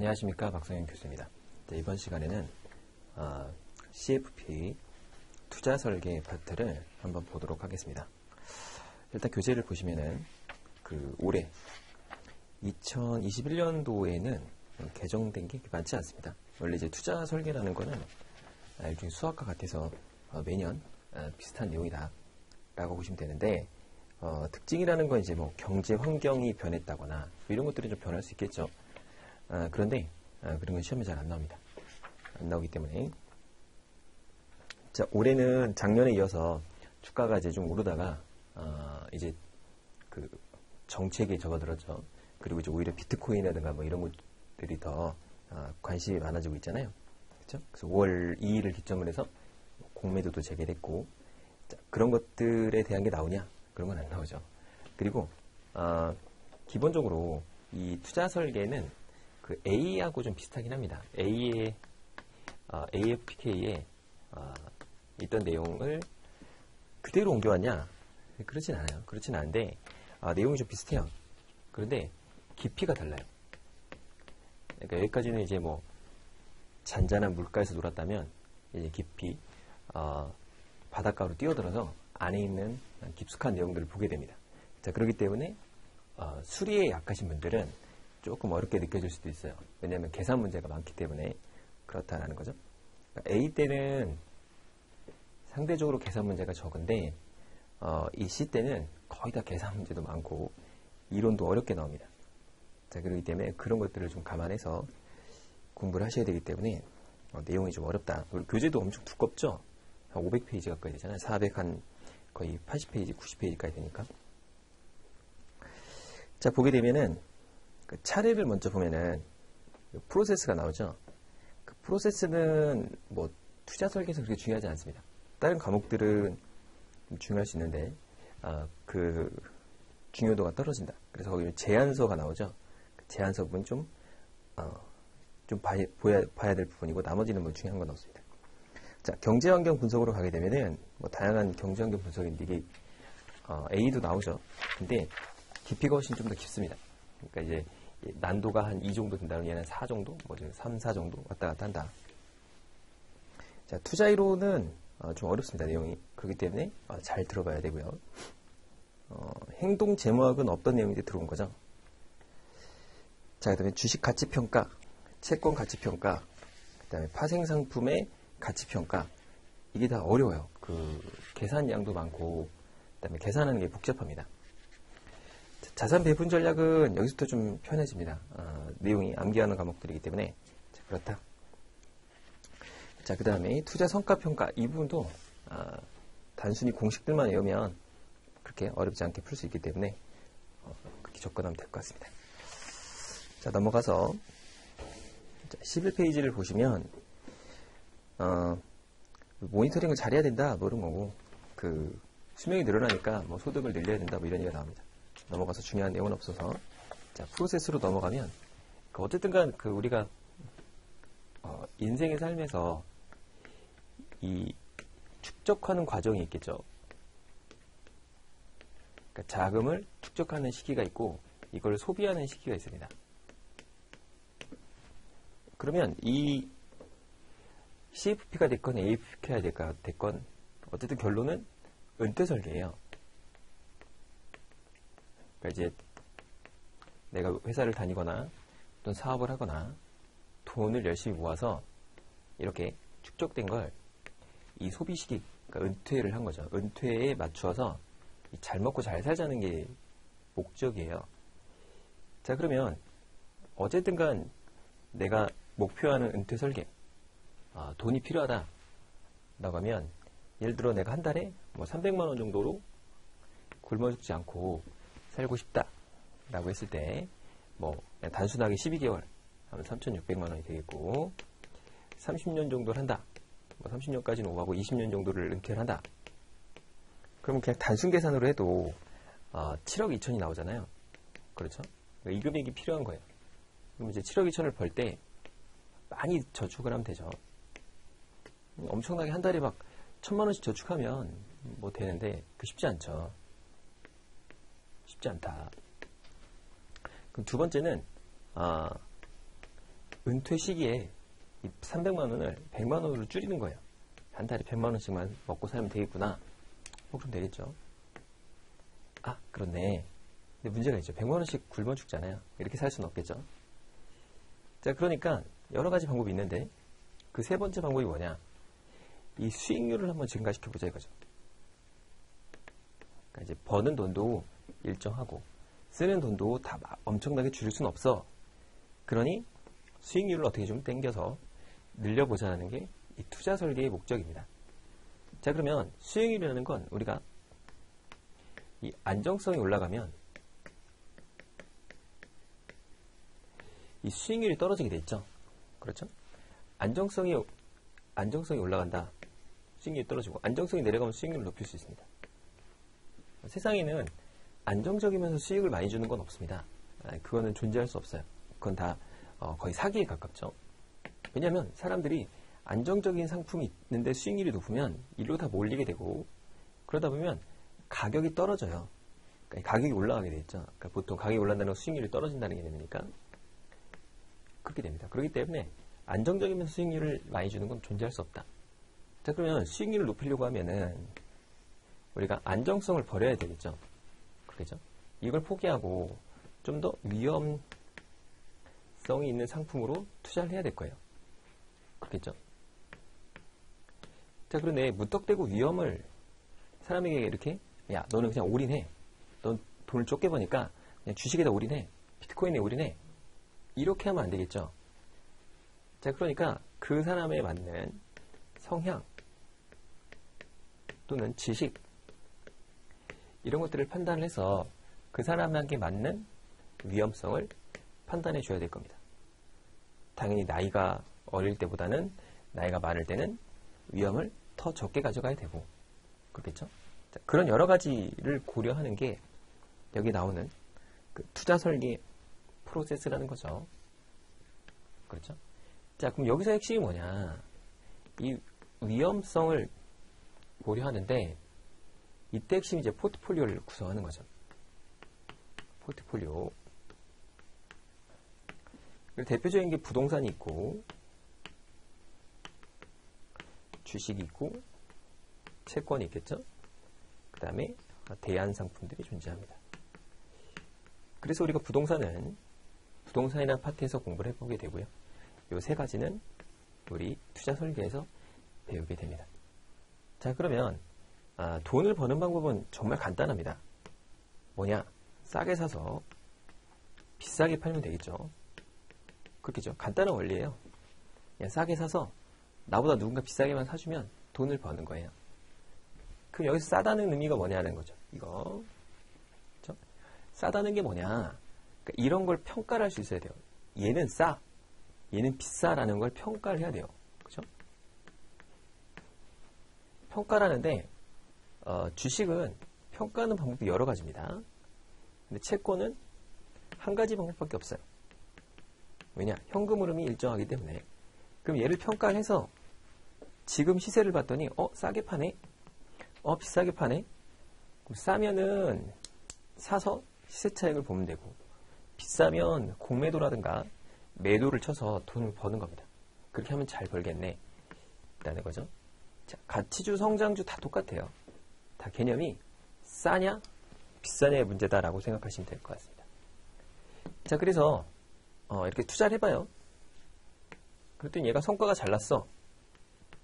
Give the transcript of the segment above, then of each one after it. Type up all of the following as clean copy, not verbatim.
안녕하십니까, 박성현 교수입니다. 이번 시간에는 CFP 투자 설계 파트를 한번 보도록 하겠습니다. 일단 교재를 보시면은 올해 2021년도에는 개정된 게 많지 않습니다. 원래 이제 투자 설계라는 거는 일종의 수학과 같아서 매년 비슷한 내용이다 라고 보시면 되는데, 특징이라는 건 이제 뭐 경제 환경이 변했다거나 이런 것들이 좀 변할 수 있겠죠. 그런데 그런 건 시험에 잘 안 나옵니다. 안 나오기 때문에, 자, 올해는 작년에 이어서 주가가 이제 좀 오르다가 이제 그 정책에 접어들었죠. 그리고 이제 오히려 비트코인이라든가 뭐 이런 것들이 더 관심이 많아지고 있잖아요. 그렇죠? 그래서 5월 2일을 기점으로 해서 공매도도 재개됐고, 자, 그런 것들에 대한 게 나오냐? 그런 건 안 나오죠. 그리고 기본적으로 이 투자 설계는 그 A하고 좀 비슷하긴 합니다. A의 AFPK에 있던 내용을 그대로 옮겨왔냐? 그렇진 않아요. 그렇진 않은데 내용이 좀 비슷해요. 그런데 깊이가 달라요. 그러니까 여기까지는 이제 뭐 잔잔한 물가에서 놀았다면 이제 깊이 바닷가로 뛰어들어서 안에 있는 깊숙한 내용들을 보게 됩니다. 자, 그렇기 때문에 수리에 약하신 분들은 조금 어렵게 느껴질 수도 있어요. 왜냐하면 계산 문제가 많기 때문에 그렇다라는 거죠. 그러니까 A 때는 상대적으로 계산 문제가 적은데 이 C 때는 거의 다 계산 문제도 많고 이론도 어렵게 나옵니다. 자, 그렇기 때문에 그런 것들을 좀 감안해서 공부를 하셔야 되기 때문에 내용이 좀 어렵다. 그리고 교재도 엄청 두껍죠. 한 500페이지 가까이 되잖아요. 400 한 거의 80페이지, 90페이지까지 되니까. 자, 보게 되면은 그 차례를 먼저 보면은 프로세스가 나오죠. 그 프로세스는 뭐 투자 설계에서 그렇게 중요하지 않습니다. 다른 과목들은 중요할 수 있는데 그 중요도가 떨어진다. 그래서 거기 제안서가 나오죠. 그 제안서 부분 좀 봐야 될 부분이고 나머지는 뭐 중요한 건 없습니다. 자, 경제환경 분석으로 가게 되면은 뭐 다양한 경제환경 분석인데 이게 A도 나오죠. 근데 깊이가 훨씬 좀 더 깊습니다. 그러니까 이제 난도가 한 2 정도 된다면 얘는 4 정도, 뭐 3, 4 정도 왔다 갔다 한다. 자, 투자 이론은 좀 어렵습니다. 내용이. 그렇기 때문에 잘 들어봐야 되고요. 행동 재무학은 어떤 내용인지 들어온 거죠. 자, 그 다음에 주식 가치평가, 채권 가치평가, 그 다음에 파생상품의 가치평가. 이게 다 어려워요. 그 계산량도 많고, 그 다음에 계산하는 게 복잡합니다. 자산 배분 전략은 여기서부터 좀 편해집니다. 내용이 암기하는 과목들이기 때문에. 자, 그렇다. 자, 그 다음에 투자 성과평가. 이 부분도 단순히 공식들만 외우면 그렇게 어렵지 않게 풀 수 있기 때문에 그렇게 접근하면 될 것 같습니다. 자, 넘어가서 11페이지를 보시면 모니터링을 잘해야 된다 뭐 이런 거고, 그 수명이 늘어나니까 뭐 소득을 늘려야 된다 뭐 이런 얘기가 나옵니다. 넘어가서 중요한 내용은 없어서, 자, 프로세스로 넘어가면 어쨌든간 그 우리가 인생의 삶에서 이 축적하는 과정이 있겠죠. 그러니까 자금을 축적하는 시기가 있고 이걸 소비하는 시기가 있습니다. 그러면 이 CFP가 됐건 AFP가 됐건 어쨌든 결론은 은퇴 설계예요. 그러니까 이제 내가 회사를 다니거나 또는 사업을 하거나 돈을 열심히 모아서 이렇게 축적된 걸 이 소비 시기, 그러니까 은퇴를 한 거죠. 은퇴에 맞추어서 잘 먹고 잘 살자는 게 목적이에요. 자, 그러면 어쨌든 간 내가 목표하는 은퇴 설계, 돈이 필요하다 라고 하면, 예를 들어 내가 한 달에 뭐 300만 원 정도로 굶어 죽지 않고 살고 싶다 라고 했을 때, 뭐 그냥 단순하게 12개월 하면 3,600만 원이 되겠고, 30년 정도를 한다, 뭐 30년까지는 오가고 20년 정도를 은퇴를 한다. 그러면 그냥 단순 계산으로 해도 7억 2천이 나오잖아요. 그렇죠? 그러니까 이 금액이 필요한 거예요. 그럼 이제 7억 2천을 벌 때 많이 저축을 하면 되죠. 엄청나게 한 달에 막 1,000만 원씩 저축하면 뭐 되는데 그 쉽지 않죠. 쉽지 않다. 그럼 두 번째는 은퇴 시기에 이 300만 원을 100만 원으로 줄이는 거예요. 한 달에 100만 원씩만 먹고 살면 되겠구나. 그럼 되겠죠. 아, 그렇네. 근데 문제가 있죠. 100만 원씩 굶어 죽잖아요. 이렇게 살 수는 없겠죠. 자, 그러니까 여러 가지 방법이 있는데 그 세 번째 방법이 뭐냐? 이 수익률을 한번 증가시켜보자 이거죠. 그러니까 이제 버는 돈도 일정하고 쓰는 돈도 다 엄청나게 줄일 수는 없어. 그러니 수익률을 어떻게 좀 땡겨서 늘려보자는 게 이 투자 설계의 목적입니다. 자, 그러면 수익률이라는 건 우리가 이 안정성이 올라가면 이 수익률이 떨어지게 돼 있죠. 그렇죠? 안정성이 올라간다. 수익률이 떨어지고 안정성이 내려가면 수익률을 높일 수 있습니다. 세상에는 안정적이면서 수익을 많이 주는 건 없습니다. 그거는 존재할 수 없어요. 그건 다 거의 사기에 가깝죠. 왜냐하면 사람들이 안정적인 상품이 있는데 수익률이 높으면 이리로 다 몰리게 되고 그러다 보면 가격이 떨어져요. 그러니까 가격이 올라가게 되죠. 그러니까 보통 가격이 올라간다는 건 수익률이 떨어진다는 개념이니까 그렇게 됩니다. 그렇기 때문에 안정적이면서 수익률을 많이 주는 건 존재할 수 없다. 자, 그러면 수익률을 높이려고 하면은 우리가 안정성을 버려야 되겠죠. 그렇겠죠? 이걸 포기하고 좀 더 위험성이 있는 상품으로 투자를 해야 될 거예요. 그렇겠죠? 자, 그런데 무턱대고 위험을 사람에게 이렇게 야, 너는 그냥 올인해. 넌 돈을 좁게 버니까 그냥 주식에다 올인해. 비트코인에 올인해. 이렇게 하면 안 되겠죠. 자, 그러니까 그 사람에 맞는 성향 또는 지식 이런 것들을 판단을 해서 그 사람에게 맞는 위험성을 판단해 줘야 될 겁니다. 당연히 나이가 어릴 때보다는 나이가 많을 때는 위험을 더 적게 가져가야 되고 그렇겠죠? 자, 그런 여러 가지를 고려하는 게 여기 나오는 그 투자 설계 프로세스라는 거죠. 그렇죠? 자, 그럼 여기서 핵심이 뭐냐? 이 위험성을 고려하는데 이때 핵심이 이제 포트폴리오를 구성하는 거죠. 포트폴리오. 대표적인 게 부동산이 있고 주식이 있고 채권이 있겠죠. 그 다음에 대안 상품들이 존재합니다. 그래서 우리가 부동산이나 아파트에서 공부를 해보게 되고요. 이 세 가지는 우리 투자 설계에서 배우게 됩니다. 자, 그러면 돈을 버는 방법은 정말 간단합니다. 뭐냐? 싸게 사서 비싸게 팔면 되겠죠. 그렇겠죠. 간단한 원리예요. 그냥 싸게 사서 나보다 누군가 비싸게만 사주면 돈을 버는 거예요. 그럼 여기서 싸다는 의미가 뭐냐는 거죠. 이거. 그렇죠? 싸다는 게 뭐냐? 그러니까 이런 걸 평가를 할 수 있어야 돼요. 얘는 싸, 얘는 비싸라는 걸 평가를 해야 돼요. 그렇죠? 평가라는데 주식은 평가하는 방법이 여러 가지입니다. 근데 채권은 한 가지 방법밖에 없어요. 왜냐? 현금 흐름이 일정하기 때문에. 그럼 얘를 평가를 해서 지금 시세를 봤더니 싸게 파네? 비싸게 파네? 그럼 싸면은 사서 시세 차익을 보면 되고 비싸면 공매도라든가 매도를 쳐서 돈을 버는 겁니다. 그렇게 하면 잘 벌겠네 라는 거죠. 자, 가치주, 성장주 다 똑같아요. 다 개념이 싸냐 비싸냐의 문제다라고 생각하시면 될 것 같습니다. 자, 그래서 이렇게 투자를 해봐요. 그랬더니 얘가 성과가 잘 났어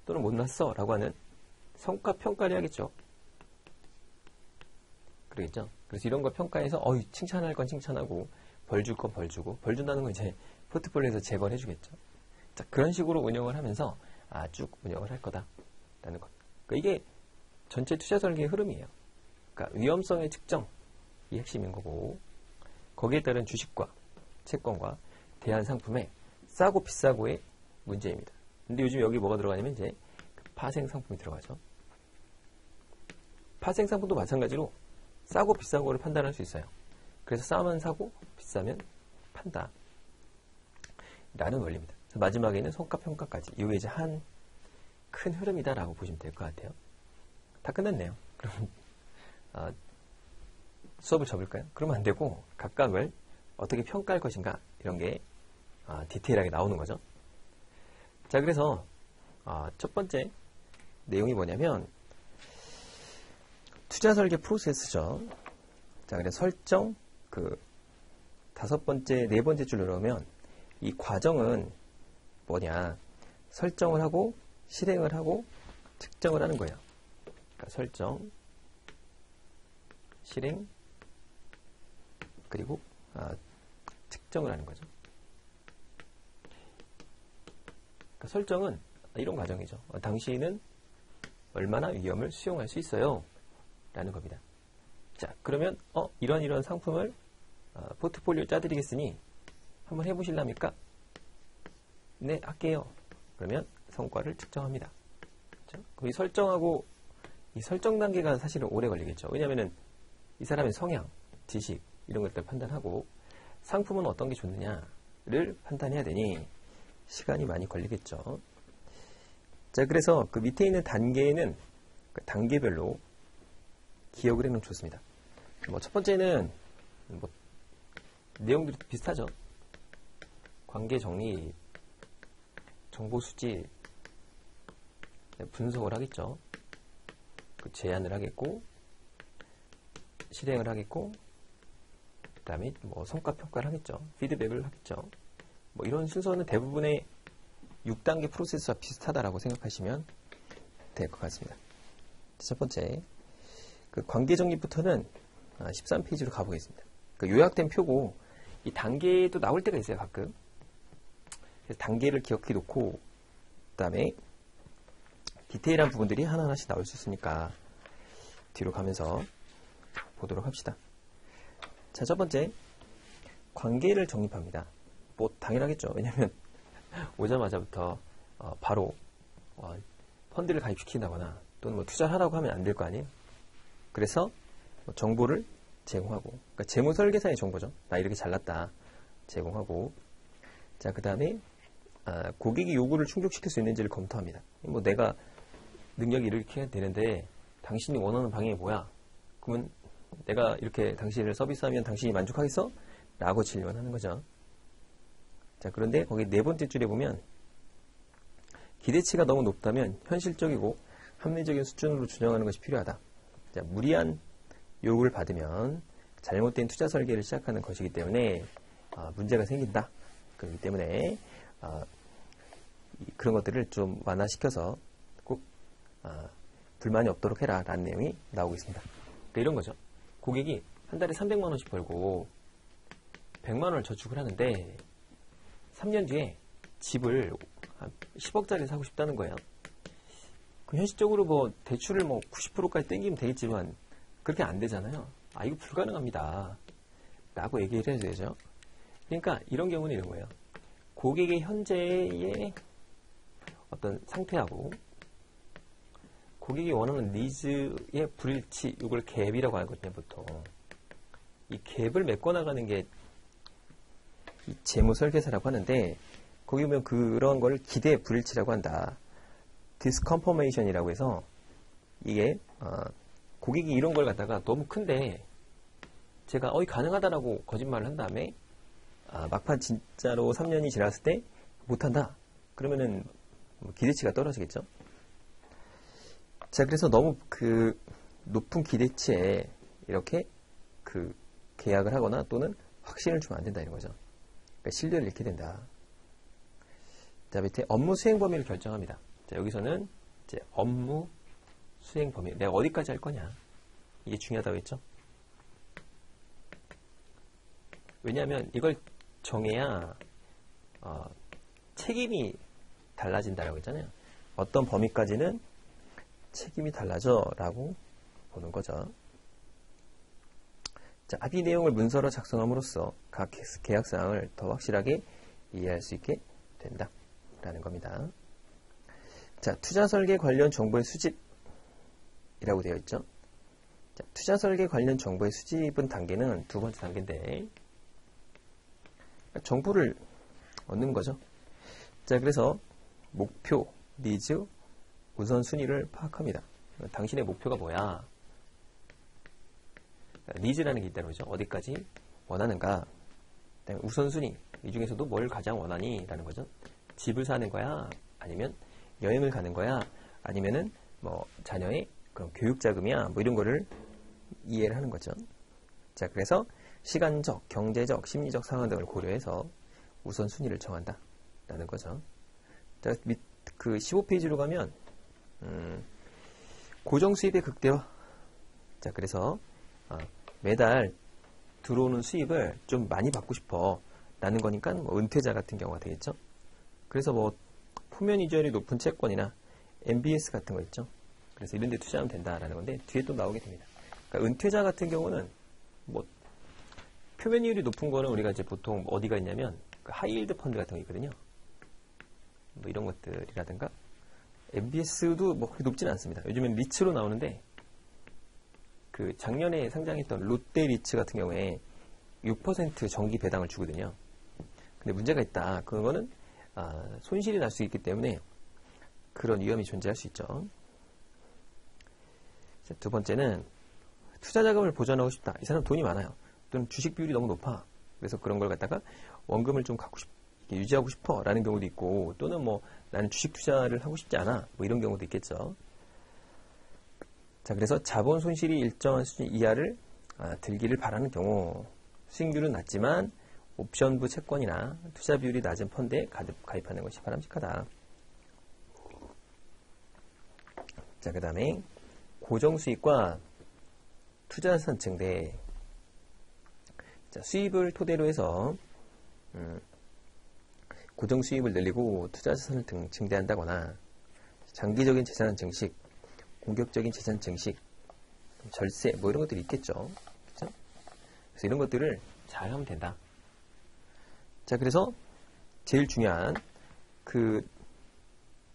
또는 못 났어 라고 하는 성과 평가를 해야겠죠. 그러겠죠. 그래서 이런 걸 평가해서 칭찬할 건 칭찬하고 벌 줄 건 벌 주고 벌 준다는 건 이제 포트폴리오에서 재벌 해주겠죠. 자, 그런 식으로 운영을 하면서 쭉 운영을 할 거다라는 것. 그러니까 이게 전체 투자 설계의 흐름이에요. 그러니까 위험성의 측정이 핵심인 거고 거기에 따른 주식과 채권과 대안 상품의 싸고 비싸고의 문제입니다. 근데 요즘 여기 뭐가 들어가냐면 이제 파생 상품이 들어가죠. 파생 상품도 마찬가지로 싸고 비싸고를 판단할 수 있어요. 그래서 싸면 사고 비싸면 판다 라는 원리입니다. 마지막에는 성과평가까지 이게 이제 한 큰 흐름이다라고 보시면 될 것 같아요. 다 끝났네요. 그럼 수업을 접을까요? 그러면 안 되고 각각을 어떻게 평가할 것인가 이런 게 디테일하게 나오는 거죠. 자, 그래서 첫 번째 내용이 뭐냐면 투자 설계 프로세스죠. 자, 그래서 설정 다섯 번째, 네 번째 줄로 오면 이 과정은 뭐냐? 설정을 하고 실행을 하고 측정을 하는 거예요. 그러니까 설정, 실행, 그리고 측정을 하는 거죠. 그러니까 설정은 이런 과정이죠. 당신은 얼마나 위험을 수용할 수 있어요? 라는 겁니다. 자, 그러면 이런 상품을 포트폴리오 짜드리겠으니 한번 해보실랍니까? 네, 할게요. 그러면 성과를 측정합니다. 그렇죠? 이 설정하고 이 설정 단계가 사실은 오래 걸리겠죠. 왜냐하면 이 사람의 성향, 지식 이런 것들 판단하고 상품은 어떤 게 좋느냐를 판단해야 되니 시간이 많이 걸리겠죠. 자, 그래서 그 밑에 있는 단계는 단계별로 기억을 해놓으면 좋습니다. 첫 번째는 내용들이 비슷하죠. 관계 정리, 정보 수집, 분석을 하겠죠. 제안을 하겠고, 실행을 하겠고, 그 다음에 성과 평가를 하겠죠. 피드백을 하겠죠. 이런 순서는 대부분의 6단계 프로세스와 비슷하다라고 생각하시면 될 것 같습니다. 첫 번째, 관계 정리부터는 13페이지로 가보겠습니다. 요약된 표고, 이 단계도 나올 때가 있어요, 가끔. 그래서 단계를 기억해 놓고, 그 다음에 디테일한 부분들이 하나하나씩 나올 수 있으니까 뒤로 가면서 보도록 합시다. 자, 첫 번째, 관계를 정립합니다. 당연하겠죠. 왜냐면 오자마자부터 바로 펀드를 가입시킨다거나 또는 투자를 하라고 하면 안 될 거 아니에요. 그래서 정보를 제공하고, 그러니까 재무 설계사의 정보죠. 나 이렇게 잘났다 제공하고, 자, 그 다음에 고객이 요구를 충족시킬 수 있는지를 검토합니다. 내가 능력이 이렇게 해야 되는데 당신이 원하는 방향이 뭐야? 그러면 내가 이렇게 당신을 서비스하면 당신이 만족하겠어? 라고 질문하는 거죠. 자, 그런데 거기 네 번째 줄에 보면 기대치가 너무 높다면 현실적이고 합리적인 수준으로 조정하는 것이 필요하다. 자, 무리한 요구를 받으면 잘못된 투자 설계를 시작하는 것이기 때문에 문제가 생긴다. 그렇기 때문에 그런 것들을 좀 완화시켜서 꼭 불만이 없도록 해라 라는 내용이 나오고 있습니다. 그러니까 이런 거죠. 고객이 한 달에 300만 원씩 벌고 100만 원을 저축을 하는데 3년 뒤에 집을 한 10억짜리 사고 싶다는 거예요. 현실적으로 대출을 90%까지 땡기면 되겠지만 그렇게 안 되잖아요. 이거 불가능합니다. 라고 얘기를 해야 되죠. 그러니까 이런 경우는 이런 거예요. 고객의 현재의 어떤 상태하고 고객이 원하는 니즈의 불일치, 이걸 갭이라고 하거든요, 보통. 이 갭을 메꿔나가는 게 이 재무 설계사라고 하는데, 거기 보면 그런 걸 기대 불일치라고 한다. 디스컴포메이션이라고 해서, 이게, 고객이 이런 걸 갖다가 너무 큰데, 제가, 가능하다라고 거짓말을 한 다음에, 막판 진짜로 3년이 지났을 때, 못한다. 그러면은, 기대치가 떨어지겠죠. 자, 그래서 너무 높은 기대치에 이렇게 계약을 하거나 또는 확신을 주면 안 된다 이런 거죠. 그러니까 신뢰를 잃게 된다. 자, 밑에 업무 수행 범위를 결정합니다. 자, 여기서는 이제 업무 수행 범위, 내가 어디까지 할 거냐, 이게 중요하다고 했죠. 왜냐하면 이걸 정해야 책임이 달라진다라고 했잖아요. 어떤 범위까지는 책임이 달라져 라고 보는 거죠. 자, 합의 내용을 문서로 작성함으로써 각 계약사항을 더 확실하게 이해할 수 있게 된다 라는 겁니다. 자, 투자 설계 관련 정보의 수집이라고 되어 있죠. 자, 투자 설계 관련 정보의 수집은 단계는 두 번째 단계인데, 정보를 얻는 거죠. 자, 그래서 목표, 니즈, 우선순위를 파악합니다. 당신의 목표가 뭐야? 니즈라는 게 있다는 거죠. 어디까지 원하는가? 그다음에 우선순위, 이 중에서도 뭘 가장 원하니? 라는 거죠. 집을 사는 거야? 아니면 여행을 가는 거야? 아니면은 뭐 자녀의 그런 교육 자금이야? 뭐 이런 거를 이해를 하는 거죠. 자, 그래서 시간적, 경제적, 심리적 상황 등을 고려해서 우선순위를 정한다. 라는 거죠. 자, 그 15페이지로 가면 고정수입의 극대화. 자, 그래서 매달 들어오는 수입을 좀 많이 받고 싶어 라는 거니까 뭐 은퇴자 같은 경우가 되겠죠. 그래서 뭐 표면 이자율이 높은 채권이나 MBS 같은 거 있죠. 그래서 이런 데 투자하면 된다라는 건데 뒤에 또 나오게 됩니다. 그러니까 은퇴자 같은 경우는 뭐 표면 이율이 높은 거는 우리가 이제 보통 어디가 있냐면 그 하이힐드 펀드 같은 거 있거든요. 뭐 이런 것들이라든가 MBS도 뭐 그렇게 높지는 않습니다. 요즘엔 리츠로 나오는데 그 작년에 상장했던 롯데 리츠 같은 경우에 6% 정기 배당을 주거든요. 근데 문제가 있다. 그거는 손실이 날 수 있기 때문에 그런 위험이 존재할 수 있죠. 자, 두 번째는 투자 자금을 보존하고 싶다. 이 사람 돈이 많아요. 또는 주식 비율이 너무 높아. 그래서 그런 걸 갖다가 원금을 좀 유지하고 싶어 라는 경우도 있고, 또는 뭐 나는 주식 투자를 하고 싶지 않아 뭐 이런 경우도 있겠죠. 자, 그래서 자본 손실이 일정한 수준 이하를 들기를 바라는 경우, 수익률은 낮지만 옵션부 채권이나 투자 비율이 낮은 펀드에 가입하는 것이 바람직하다. 자, 그 다음에 고정수익과 투자자산 증대. 자, 수입을 토대로 해서 고정수입을 늘리고 투자자산을 증대한다거나 장기적인 재산 증식, 공격적인 재산 증식, 절세 뭐 이런 것들이 있겠죠. 그렇죠? 그래서 이런 것들을 잘 하면 된다. 자, 그래서 제일 중요한 그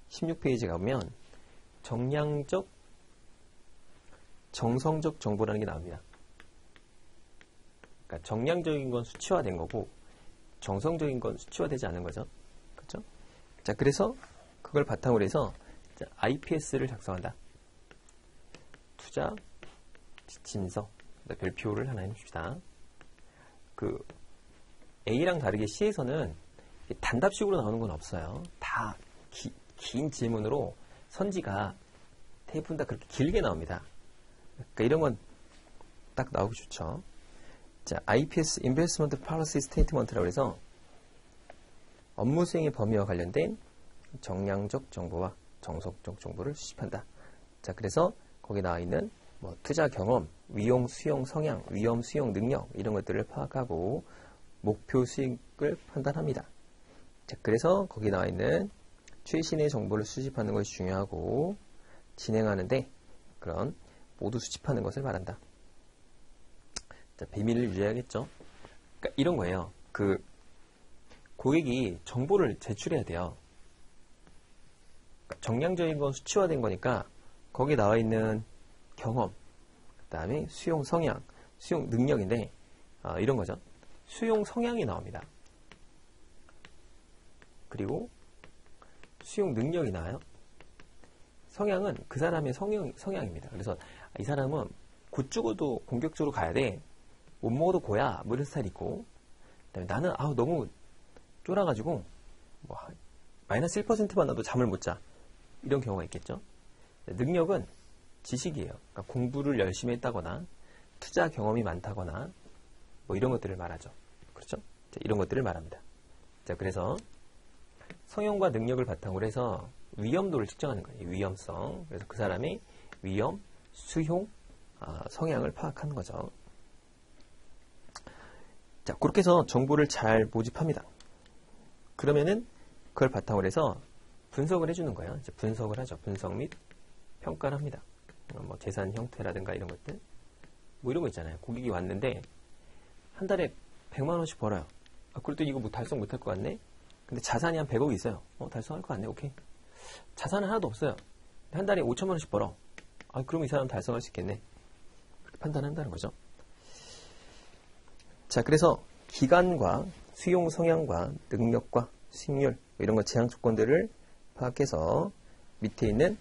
16페이지 가보면 정량적, 정성적 정보라는 게 나옵니다. 그러니까 정량적인 건 수치화된 거고 정성적인 건 수치화되지 않은 거죠. 그렇죠? 자, 그래서 그걸 바탕으로 해서 IPS를 작성한다. 투자 지침서, 별표를 하나 해줍시다. 그 A랑 다르게 C에서는 단답식으로 나오는 건 없어요. 다 긴 질문으로 선지가 대부분 다 그렇게 길게 나옵니다. 그러니까 이런 건 딱 나오기 좋죠. 자, IPS, Investment Policy Statement라고 해서 업무 수행의 범위와 관련된 정량적 정보와 정석적 정보를 수집한다. 자, 그래서 거기 나와 있는 뭐 투자 경험, 위용, 수용, 성향, 위험, 수용, 능력 이런 것들을 파악하고 목표 수익을 판단합니다. 자, 그래서 거기 나와 있는 최신의 정보를 수집하는 것이 중요하고 진행하는데 그런 모두 수집하는 것을 말한다. 자, 비밀을 유지해야겠죠. 그러니까 이런 거예요. 그 고객이 정보를 제출해야 돼요. 그러니까 정량적인 건 수치화된 거니까 거기 나와 있는 경험, 그 다음에 수용 성향, 수용 능력인데 이런 거죠. 수용 성향이 나옵니다. 그리고 수용 능력이 나와요. 성향은 그 사람의 성향입니다. 그래서 이 사람은 곧 죽어도 공격적으로 가야 돼. 못 먹어도 고야. 뭐 이런 스타일이 있고, 그다음에 나는 너무 쫄아가지고 뭐 마이너스 1%만 나도 잠을 못 자. 이런 경우가 있겠죠. 능력은 지식이에요. 그러니까 공부를 열심히 했다거나 투자 경험이 많다거나 뭐 이런 것들을 말하죠. 그렇죠? 자, 이런 것들을 말합니다. 자, 그래서 성향과 능력을 바탕으로 해서 위험도를 측정하는 거예요. 위험성. 그래서 그 사람의 위험, 수용, 성향을 파악하는 거죠. 자, 그렇게 해서 정보를 잘 모집합니다. 그러면은 그걸 바탕으로 해서 분석을 해주는 거예요. 이제 분석을 하죠. 분석 및 평가를 합니다. 뭐 재산 형태라든가 이런 것들. 뭐 이런 거 있잖아요. 고객이 왔는데 한 달에 100만 원씩 벌어요. 그래도 이거 뭐 달성 못할 것 같네? 근데 자산이 한 100억 있어요. 달성할 것 같네. 오케이. 자산은 하나도 없어요. 한 달에 5천만 원씩 벌어. 그럼 이 사람 달성할 수 있겠네. 그렇게 판단한다는 거죠. 자, 그래서 기간과 수용 성향과 능력과 수익률 이런 거 제한 조건들을 파악해서 밑에 있는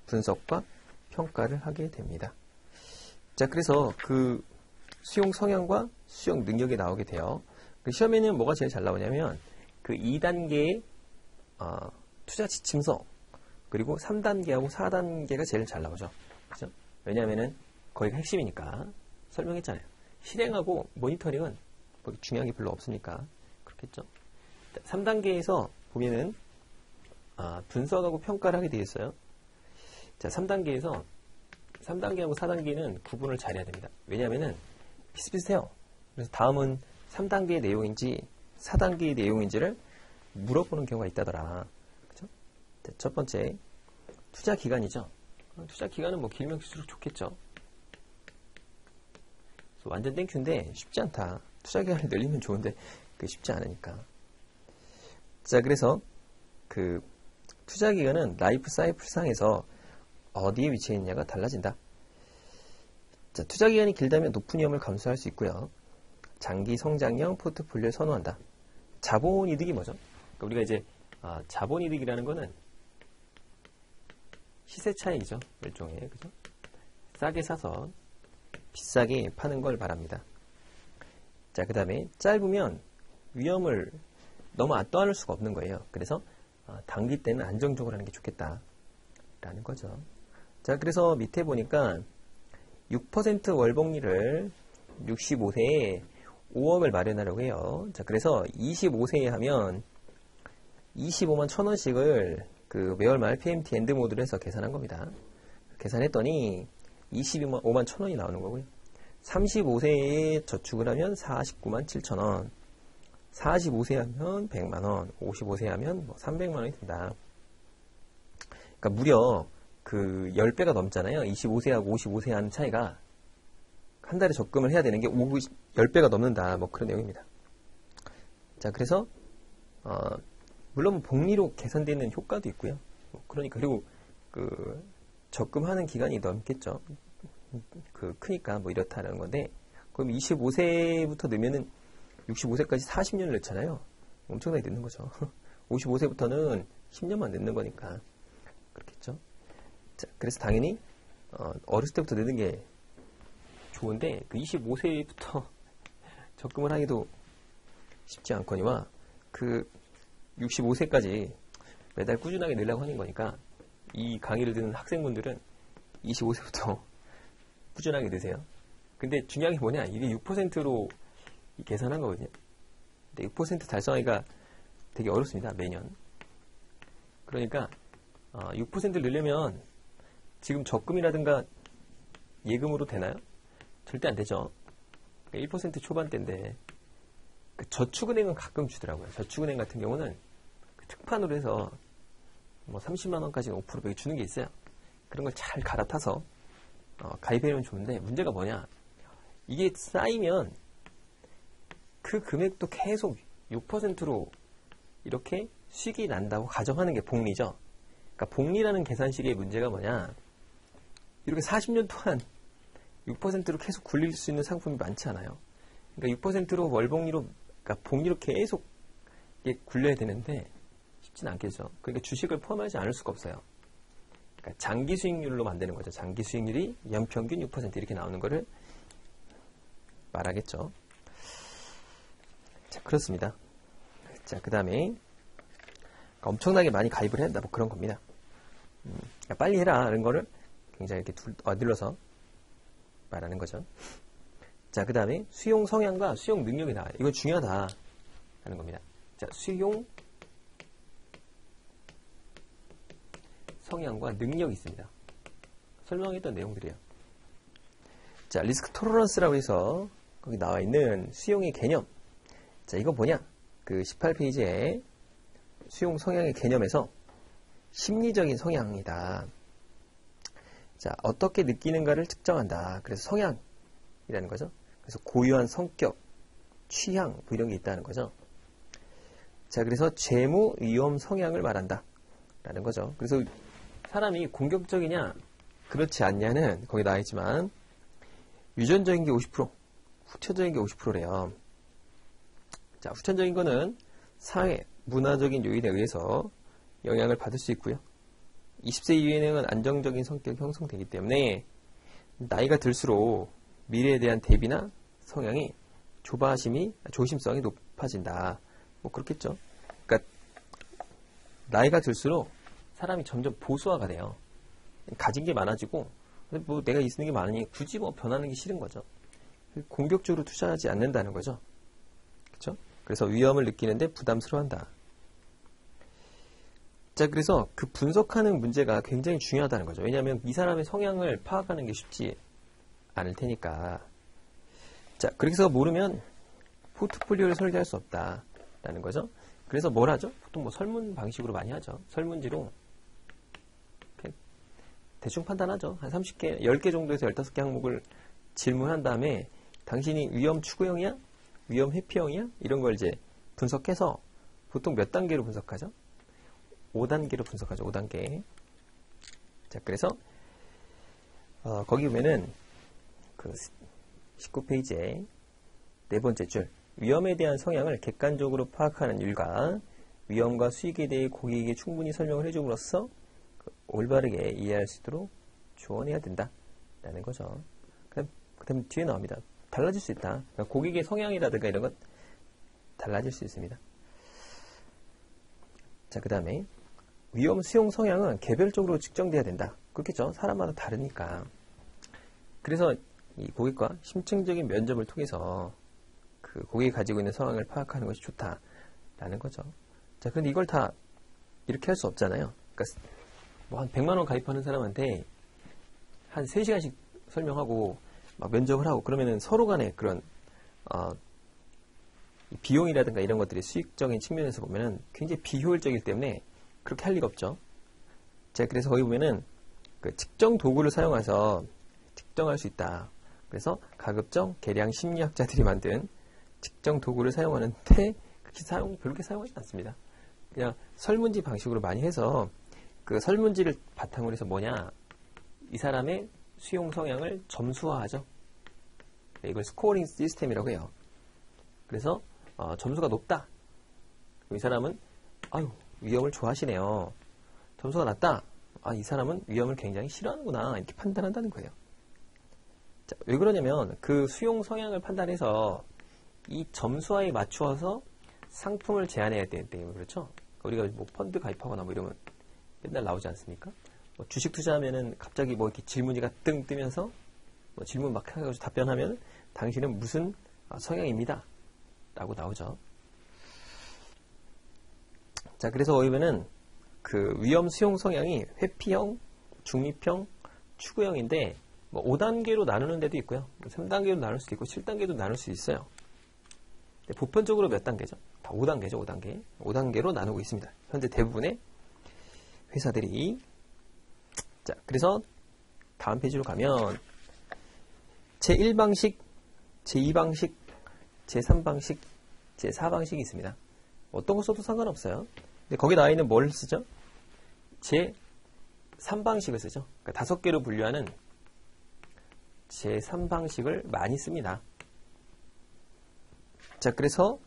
분석과 평가를 하게 됩니다. 자, 그래서 그 수용 성향과 수용 능력이 나오게 돼요. 그 시험에는 뭐가 제일 잘 나오냐면 그 2단계의 투자 지침서 그리고 3단계하고 4단계가 제일 잘 나오죠. 그죠? 왜냐하면은 거기가 핵심이니까 설명했잖아요. 실행하고 모니터링은 뭐 중요한 게 별로 없으니까 그렇겠죠. 3단계에서 보면은 분석하고 평가를 하게 되어 있어요. 자, 3단계에서 3단계하고 4단계는 구분을 잘해야 됩니다. 왜냐하면은 비슷비슷해요. 그래서 다음은 3단계의 내용인지 4단계의 내용인지를 물어보는 경우가 있다더라. 그죠? 자, 첫 번째 투자 기간이죠. 투자 기간은 뭐 길면 길수록 좋겠죠. 완전 땡큐인데 쉽지 않다. 투자 기간을 늘리면 좋은데 그게 쉽지 않으니까. 자, 그래서 그 투자 기간은 라이프 사이클 상에서 어디에 위치해 있느냐가 달라진다. 자, 투자 기간이 길다면 높은 위험을 감수할 수 있고요. 장기 성장형 포트폴리오를 선호한다. 자본 이득이 뭐죠? 그러니까 우리가 이제 자본 이득이라는 거는 시세 차익이죠. 일종의. 그죠? 싸게 사서 비싸게 파는 걸 말합니다. 자, 그 다음에 짧으면 위험을 너무 떠안을 수가 없는 거예요. 그래서 단기 때는 안정적으로 하는 게 좋겠다라는 거죠. 자, 그래서 밑에 보니까 6% 월복리를 65세에 5억을 마련하려고 해요. 자, 그래서 25세에 하면 25만 1,000원씩을 그 매월 말 PMT 엔드 모드로 해서 계산한 겁니다. 계산했더니 22만 5만 1,000원이 나오는 거고요. 35세에 저축을 하면 49만 7,000원, 45세 하면 100만원, 55세 하면 뭐 300만원이 된다. 그러니까 무려 그 10배가 넘잖아요. 25세하고 55세 하는 차이가 한 달에 적금을 해야 되는 게 10배가 넘는다. 뭐 그런 내용입니다. 자, 그래서 물론 복리로 계산되어 있는 효과도 있고요. 그러니까 그리고 그 적금하는 기간이 넘겠죠. 그 크니까 뭐 이렇다는 건데 그럼 25세부터 넣으면은 65세까지 40년을 넣잖아요. 엄청나게 넣는 거죠. 55세부터는 10년만 넣는 거니까 그렇겠죠. 자, 그래서 당연히 어렸을 때부터 넣는 게 좋은데 그 25세부터 적금을 하기도 쉽지 않거니와 그 65세까지 매달 꾸준하게 넣으려고 하는 거니까 이 강의를 듣는 학생분들은 25세부터 꾸준하게 넣으세요. 근데 중요한 게 뭐냐, 이게 6%로 계산한 거거든요. 근데 6% 달성하기가 되게 어렵습니다. 매년. 그러니까 6%를 넣으려면 지금 적금이라든가 예금으로 되나요? 절대 안 되죠. 1% 초반대인데 그 저축은행은 가끔 주더라고요. 저축은행 같은 경우는 그 특판으로 해서 뭐 30만 원까지 5% 주는 게 있어요. 그런 걸 잘 갈아타서 가입해면 좋은데 문제가 뭐냐, 이게 쌓이면 그 금액도 계속 6%로 이렇게 수익이 난다고 가정하는 게 복리죠. 그러니까 복리라는 계산식의 문제가 뭐냐, 이렇게 40년 동안 6%로 계속 굴릴 수 있는 상품이 많지 않아요. 그러니까 6%로 월복리로, 그러니까 복리로 계속 이게 굴려야 되는데 쉽지는 않겠죠. 그러니까 주식을 포함하지 않을 수가 없어요. 그러니까 장기 수익률로 만드는 거죠. 장기 수익률이 연평균 6% 이렇게 나오는 거를 말하겠죠. 자, 그렇습니다. 자, 그 다음에 엄청나게 많이 가입을 해야 한다, 뭐 그런 겁니다. 그러니까 빨리 해라 라는 거를 굉장히 이렇게 눌러서 말하는 거죠. 자, 그 다음에 수용 성향과 수용 능력이 나와요. 이건 중요하다 하는 겁니다. 자, 수용 성향과 능력이 있습니다. 설명했던 내용들이에요. 자, 리스크 토러런스라고 해서 거기 나와 있는 수용의 개념. 자, 이거 뭐냐? 그 18페이지에 수용 성향의 개념에서 심리적인 성향이다. 자, 어떻게 느끼는가를 측정한다. 그래서 성향이라는 거죠. 그래서 고유한 성격, 취향, 뭐 이런 게 있다는 거죠. 자, 그래서 재무 위험 성향을 말한다. 라는 거죠. 그래서 사람이 공격적이냐, 그렇지 않냐는 거기 나와 있지만, 유전적인 게 50%, 후천적인 게 50%래요. 자, 후천적인 거는 사회, 문화적인 요인에 의해서 영향을 받을 수 있고요. 20세 이후에는 안정적인 성격이 형성되기 때문에 나이가 들수록 미래에 대한 대비나 성향이 조심성이 높아진다. 뭐 그렇겠죠. 그러니까 나이가 들수록 사람이 점점 보수화가 돼요. 가진 게 많아지고 뭐 내가 있는 게 많으니 굳이 뭐 변하는 게 싫은 거죠. 공격적으로 투자하지 않는다는 거죠. 그렇죠? 그래서 위험을 느끼는데 부담스러워한다. 자, 그래서 그 분석하는 문제가 굉장히 중요하다는 거죠. 왜냐하면 이 사람의 성향을 파악하는 게 쉽지 않을 테니까. 자, 그래서 모르면 포트폴리오를 설계할 수 없다라는 거죠. 그래서 뭘 하죠? 보통 뭐 설문 방식으로 많이 하죠. 설문지로 대충 판단하죠. 한 30개, 10개 정도에서 15개 항목을 질문한 다음에 당신이 위험 추구형이야? 위험 회피형이야? 이런 걸 이제 분석해서 보통 몇 단계로 분석하죠? 5단계로 분석하죠. 5단계. 자, 그래서 거기 보면은 그 19페이지에 네 번째 줄 위험에 대한 성향을 객관적으로 파악하는 일과 위험과 수익에 대해 고객에게 충분히 설명을 해줌으로써 올바르게 이해할 수 있도록 조언해야 된다라는 거죠. 그 다음에 뒤에 나옵니다. 달라질 수 있다. 그러니까 고객의 성향이라든가 이런 것 달라질 수 있습니다. 자, 그 다음에 위험 수용 성향은 개별적으로 측정돼야 된다. 그렇겠죠. 사람마다 다르니까. 그래서 이 고객과 심층적인 면접을 통해서 그 고객이 가지고 있는 상황을 파악하는 것이 좋다라는 거죠. 자, 그런데 이걸 다 이렇게 할 수 없잖아요. 그러니까 뭐 한 100만 원 가입하는 사람한테 한 3시간씩 설명하고 막 면접을 하고 그러면은 서로 간에 그런 비용이라든가 이런 것들이 수익적인 측면에서 보면은 굉장히 비효율적이기 때문에 그렇게 할 리가 없죠. 자, 그래서 거기 보면은 그 측정 도구를 사용해서 측정할 수 있다. 그래서 가급적 계량 심리학자들이 만든 측정 도구를 사용하는데 그렇게 사용하지 않습니다. 그냥 설문지 방식으로 많이 해서 그 설문지를 바탕으로 해서 뭐냐, 이 사람의 수용 성향을 점수화하죠. 이걸 스코어링 시스템이라고 해요. 그래서 점수가 높다. 이 사람은 위험을 좋아하시네요. 점수가 낮다. 이 사람은 위험을 굉장히 싫어하는구나. 이렇게 판단한다는 거예요. 자, 왜 그러냐면 그 수용 성향을 판단해서 이 점수화에 맞추어서 상품을 제안해야 되기 때문에 그렇죠. 우리가 뭐 펀드 가입하거나 뭐 이러면 맨날 나오지 않습니까? 뭐 주식 투자하면은 갑자기 뭐 이렇게 질문지가 뜬 뜨면서 뭐 질문 막 해가지고 답변하면 당신은 무슨 성향입니다. 라고 나오죠. 자, 그래서 보면은 그 위험 수용 성향이 회피형, 중립형, 추구형인데 뭐 5단계로 나누는 데도 있고요. 3단계로 나눌 수도 있고 7단계도 나눌 수 있어요. 보편적으로 몇 단계죠? 다 5단계죠, 5단계. 5단계로 나누고 있습니다. 현재 대부분의 회사들이. 자, 그래서 다음 페이지로 가면 제1방식, 제2방식, 제3방식, 제4방식이 있습니다. 어떤 거 써도 상관없어요. 근데 거기 나와 있는 뭘 쓰죠? 제3방식을 쓰죠. 그러니까 5개로 분류하는 제3방식을 많이 씁니다. 자, 그래서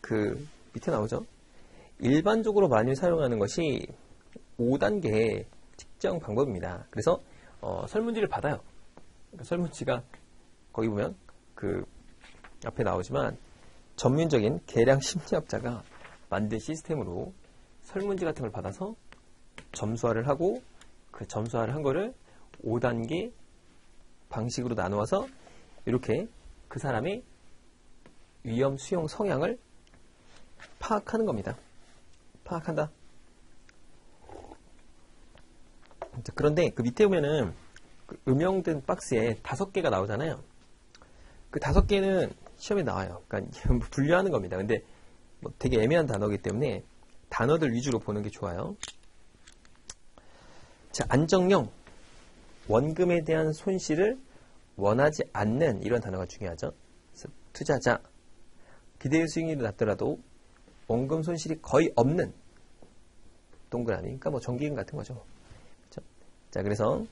그 밑에 나오죠. 일반적으로 많이 사용하는 것이 5단계 측정 방법입니다. 그래서 설문지를 받아요. 그러니까 설문지가 거기 보면 그 앞에 나오지만 전문적인 계량 심리학자가 만든 시스템으로 설문지 같은 걸 받아서 점수화를 하고 그 점수화를 한 거를 5단계 방식으로 나누어서 이렇게 그 사람의 위험 수용 성향을 파악하는 겁니다. 파악한다. 그런데 그 밑에 보면은 그 음영된 박스에 5개가 나오잖아요. 그 5개는 시험에 나와요. 그러니까 분류하는 겁니다. 근데 뭐 되게 애매한 단어이기 때문에 단어들 위주로 보는 게 좋아요. 자, 안정형, 원금에 대한 손실을 원하지 않는 이런 단어가 중요하죠. 투자자, 기대의 수익률이 낮더라도 원금 손실이 거의 없는 동그라미, 그러니까 뭐 정기금 같은 거죠. 그렇죠? 자, 그래서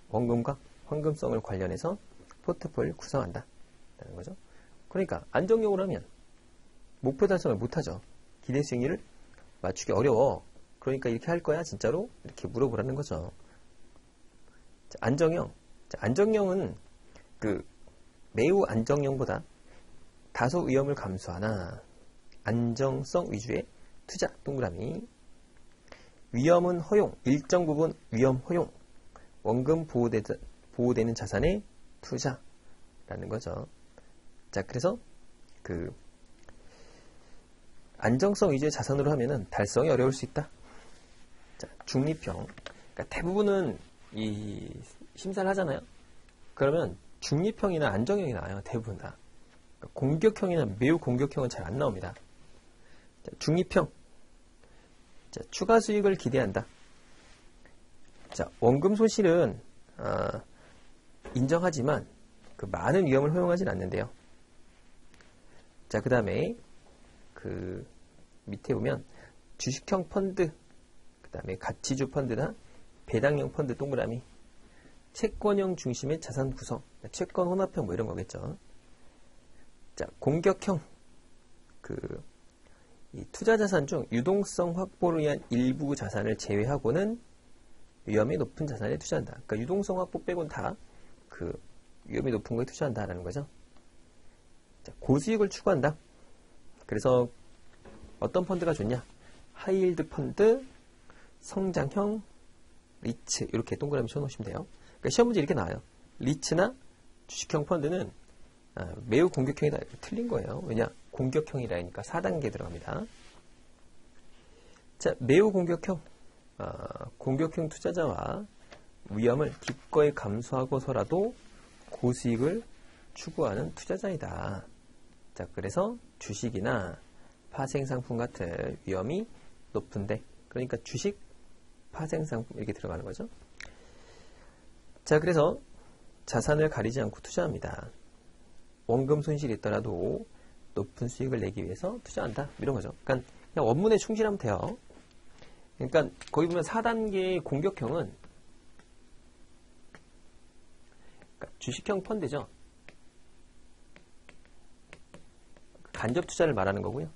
원금과 황금성을 관련해서 포트폴리오를 구성한다. 라는 거죠. 그러니까 안정형으로 하면 목표 달성을 못하죠. 기대 수익률을 맞추기 어려워. 그러니까 이렇게 할 거야 진짜로? 이렇게 물어보라는 거죠. 자, 안정형. 자, 안정형은 그 매우 안정형보다 다소 위험을 감수하나 안정성 위주의 투자 동그라미. 위험은 허용, 일정 부분 위험 허용. 원금 보호되는 자산의 투자라는 거죠. 자, 그래서 그 안정성 위주의 자산으로 하면은 달성이 어려울 수 있다. 자, 중립형. 그러니까 대부분은 이 심사를 하잖아요. 그러면 중립형이나 안정형이 나와요. 대부분 다. 그러니까 공격형이나 매우 공격형은 잘 안 나옵니다. 자, 중립형. 자, 추가 수익을 기대한다. 자, 원금 손실은 인정하지만 그 많은 위험을 허용하진 않는데요. 자, 그 다음에 그 밑에 보면 주식형 펀드, 그 다음에 가치주 펀드나 배당형 펀드 동그라미, 채권형 중심의 자산 구성, 채권 혼합형 뭐 이런 거겠죠. 자, 공격형, 이 투자 자산 중 유동성 확보를 위한 일부 자산을 제외하고는 위험이 높은 자산에 투자한다. 그러니까 유동성 확보 빼고는 다 그 위험이 높은 거에 투자한다라는 거죠. 자, 고수익을 추구한다. 그래서 어떤 펀드가 좋냐? 하이힐드 펀드, 성장형, 리츠 이렇게 동그라미 쳐놓으시면 돼요. 그러니까 시험 문제 이렇게 나와요. 리츠나 주식형 펀드는 매우 공격형이다. 틀린 거예요. 왜냐? 공격형이라니까 4단계 들어갑니다. 자, 매우 공격형. 공격형 투자자와 위험을 기꺼이 감수하고서라도 고수익을 추구하는 투자자이다. 자, 그래서 주식이나 파생상품 같은 위험이 높은데, 그러니까 주식, 파생상품 이렇게 들어가는 거죠. 자, 그래서 자산을 가리지 않고 투자합니다. 원금 손실이 있더라도 높은 수익을 내기 위해서 투자한다. 이런 거죠. 그러니까 그냥 원문에 충실하면 돼요. 그러니까 거기 보면 4단계의 공격형은 그러니까 주식형 펀드죠. 간접 투자를 말하는 거고요.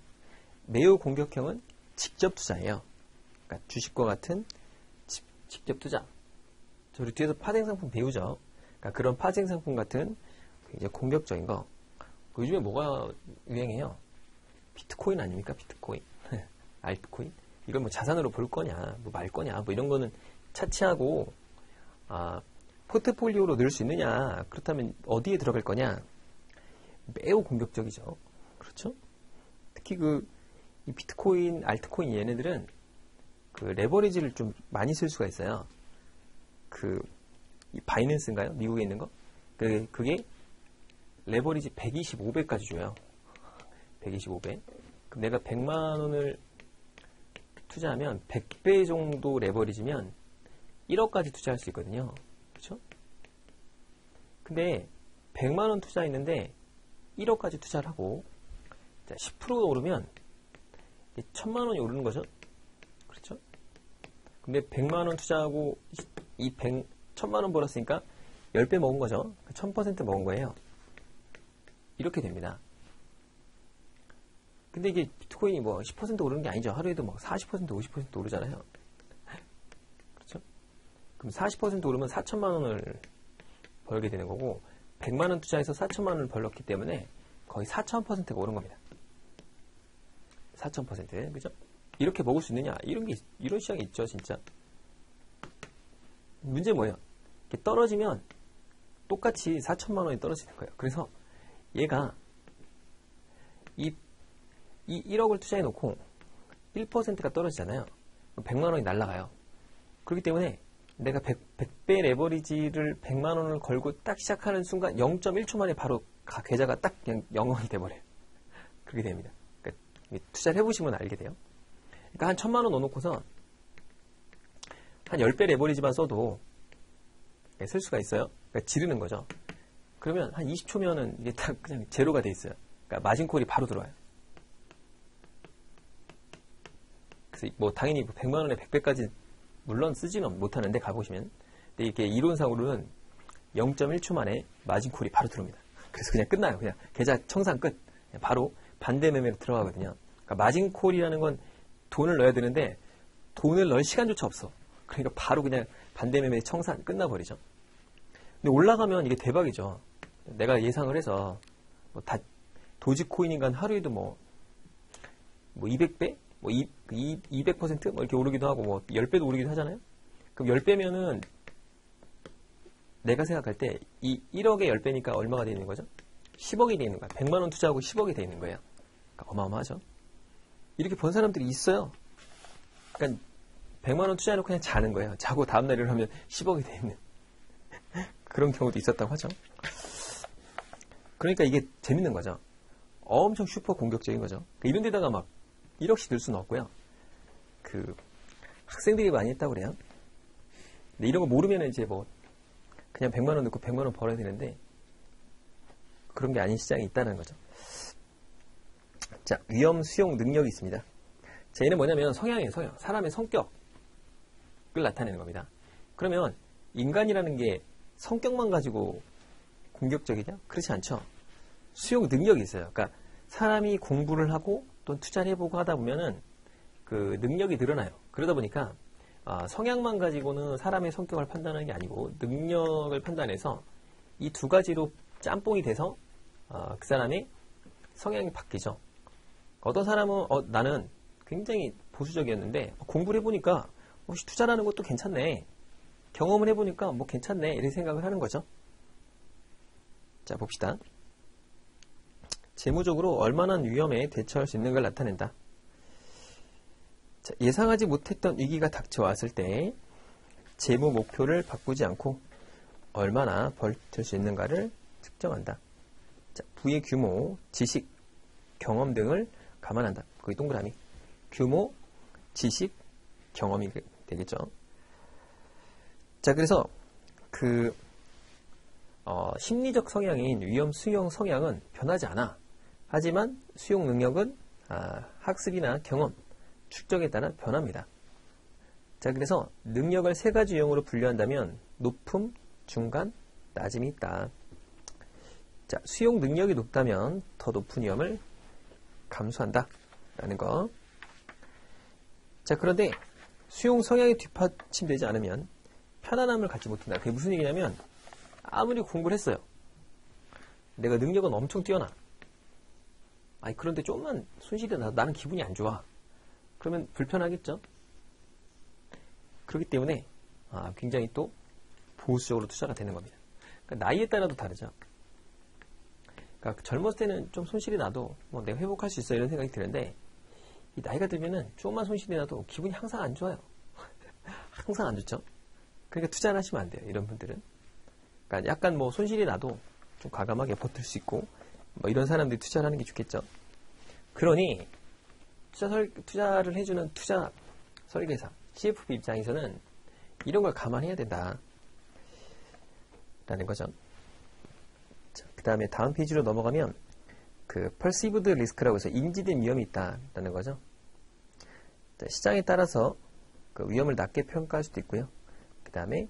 매우 공격형은 직접 투자예요. 그러니까 주식과 같은 직접 투자. 우리 뒤에서 파생상품 배우죠. 그러니까 그런 파생상품 같은 이제 공격적인 거. 요즘에 뭐가 유행해요? 비트코인 아닙니까? 비트코인. 알트코인. 이걸 뭐 자산으로 볼 거냐, 뭐 말 거냐, 뭐 이런 거는 차치하고, 포트폴리오로 넣을 수 있느냐, 그렇다면 어디에 들어갈 거냐, 매우 공격적이죠. 그렇죠? 특히 이 비트코인, 알트코인 얘네들은 그 레버리지를 좀 많이 쓸 수가 있어요. 이 바이낸스인가요? 미국에 있는 거? 그게 레버리지 125배까지 줘요. 125배. 그럼 내가 100만 원을 투자하면 100배 정도 레버리지면 1억까지 투자할 수 있거든요. 그렇죠? 근데 100만 원 투자했는데 1억까지 투자를 하고 10% 오르면 1000만 원이 오르는 거죠. 그렇죠? 근데 100만 원 투자하고 1000만 원 벌었으니까 10배 먹은 거죠. 1000% 먹은 거예요. 이렇게 됩니다. 근데 이게 비트코인이 뭐 10% 오르는 게 아니죠. 하루에도 뭐 40%, 50% 오르잖아요. 그렇죠? 그럼 40% 오르면 4천만 원을 벌게 되는 거고, 100만 원 투자해서 4천만 원을 벌었기 때문에 거의 4,000%가 오른 겁니다. 4,000%. 그죠? 이렇게 먹을 수 있느냐? 이런 시장이 있죠, 진짜. 문제 뭐예요? 이렇게 떨어지면 똑같이 4천만 원이 떨어지는 거예요. 그래서 얘가 이 1억을 투자해 놓고 1%가 떨어지잖아요. 100만 원이 날아가요. 그렇기 때문에 내가 100배 레버리지를 100만 원을 걸고 딱 시작하는 순간 0.1초 만에 바로 계좌가 딱 그냥 0원이 돼버려요. 그렇게 됩니다. 그러니까 투자를 해보시면 알게 돼요. 그러니까 한 1000만 원 넣어놓고서 한 10배 레버리지만 써도 쓸 수가 있어요. 그러니까 지르는 거죠. 그러면 한 20초면은 이게 딱 그냥 제로가 돼 있어요. 그러니까 마진콜이 바로 들어와요. 그래서 뭐 당연히 100만 원에 100배까지 물론 쓰지는 못하는데 가보시면, 근데 이게 이론상으로는 0.1초 만에 마진콜이 바로 들어옵니다. 그래서 그냥 끝나요. 그냥 계좌 청산 끝. 바로 반대 매매로 들어가거든요. 그러니까 마진콜이라는 건 돈을 넣어야 되는데 돈을 넣을 시간조차 없어. 그러니까 바로 그냥 반대 매매 청산 끝나버리죠. 근데 올라가면 이게 대박이죠. 내가 예상을 해서 뭐 다 도지코인인간 하루에도 뭐 뭐 200배? 뭐 200%? 뭐 이렇게 오르기도 하고 뭐 10배도 오르기도 하잖아요. 그럼 10배면은 내가 생각할 때 이 1억에 10배니까 얼마가 되어 있는 거죠? 10억이 되어 있는 거야. 100만 원 투자하고 10억이 되어 있는 거예요. 그러니까 어마어마하죠. 이렇게 번 사람들이 있어요. 그러니까 100만 원 투자해놓고 그냥 자는 거예요. 자고 다음날 일어나면 10억이 되어 있는 그런 경우도 있었다고 하죠. 그러니까 이게 재밌는 거죠. 엄청 슈퍼 공격적인 거죠. 이런 데다가 막 1억씩 들 수는 없고요. 그 학생들이 많이 했다고 그래요. 근데 이런 거 모르면 이제 뭐 그냥 100만 원 넣고 100만 원 벌어야 되는데 그런 게 아닌 시장이 있다는 거죠. 자, 위험 수용 능력이 있습니다. 자, 얘는 뭐냐면 성향이에요, 성향. 사람의 성격을 나타내는 겁니다. 그러면 인간이라는 게 성격만 가지고 공격적이냐? 그렇지 않죠. 수용 능력이 있어요. 그러니까 사람이 공부를 하고 또 투자를 해보고 하다 보면은 그 능력이 늘어나요. 그러다 보니까 성향만 가지고는 사람의 성격을 판단하는 게 아니고 능력을 판단해서 이 두 가지로 짬뽕이 돼서 그 사람의 성향이 바뀌죠. 어떤 사람은 나는 굉장히 보수적이었는데 공부를 해보니까 혹시 투자라는 것도 괜찮네. 경험을 해보니까 뭐 괜찮네. 이런 생각을 하는 거죠. 자, 봅시다. 재무적으로 얼마나 위험에 대처할 수 있는 걸 나타낸다. 자, 예상하지 못했던 위기가 닥쳐왔을 때 재무 목표를 바꾸지 않고 얼마나 버틸 수 있는가를 측정한다. 자, 부의 규모, 지식, 경험 등을 감안한다. 거기 동그라미. 규모, 지식, 경험이 되겠죠. 자, 그래서 심리적 성향인 위험 수용 성향은 변하지 않아. 하지만 수용 능력은 학습이나 경험, 축적에 따라 변합니다. 자, 그래서 능력을 세 가지 유형으로 분류한다면 높음, 중간, 낮음이 있다. 자, 수용 능력이 높다면 더 높은 위험을 감수한다. 라는 거. 자, 그런데 수용 성향이 뒷받침되지 않으면 편안함을 갖지 못한다. 그게 무슨 얘기냐면 아무리 공부를 했어요. 내가 능력은 엄청 뛰어나. 그런데 조금만 손실이 나서 나는 기분이 안 좋아. 그러면 불편하겠죠? 그렇기 때문에 굉장히 또 보수적으로 투자가 되는 겁니다. 그러니까 나이에 따라도 다르죠. 그러니까 젊었을 때는 좀 손실이 나도 뭐 내가 회복할 수 있어 이런 생각이 드는데 이 나이가 들면은 조금만 손실이 나도 기분이 항상 안 좋아요. 항상 안 좋죠? 그러니까 투자를 하시면 안 돼요. 이런 분들은. 그러니까 약간 뭐 손실이 나도 좀 과감하게 버틸 수 있고 뭐 이런 사람들이 투자를 하는 게 좋겠죠. 그러니 투자를 해주는 투자 설계사 CFP 입장에서는 이런 걸 감안해야 된다 라는 거죠. 그 다음에 다음 페이지로 넘어가면 perceived risk라고 해서 인지된 위험이 있다라는 거죠. 자, 시장에 따라서 그 위험을 낮게 평가할 수도 있고요. 그 다음에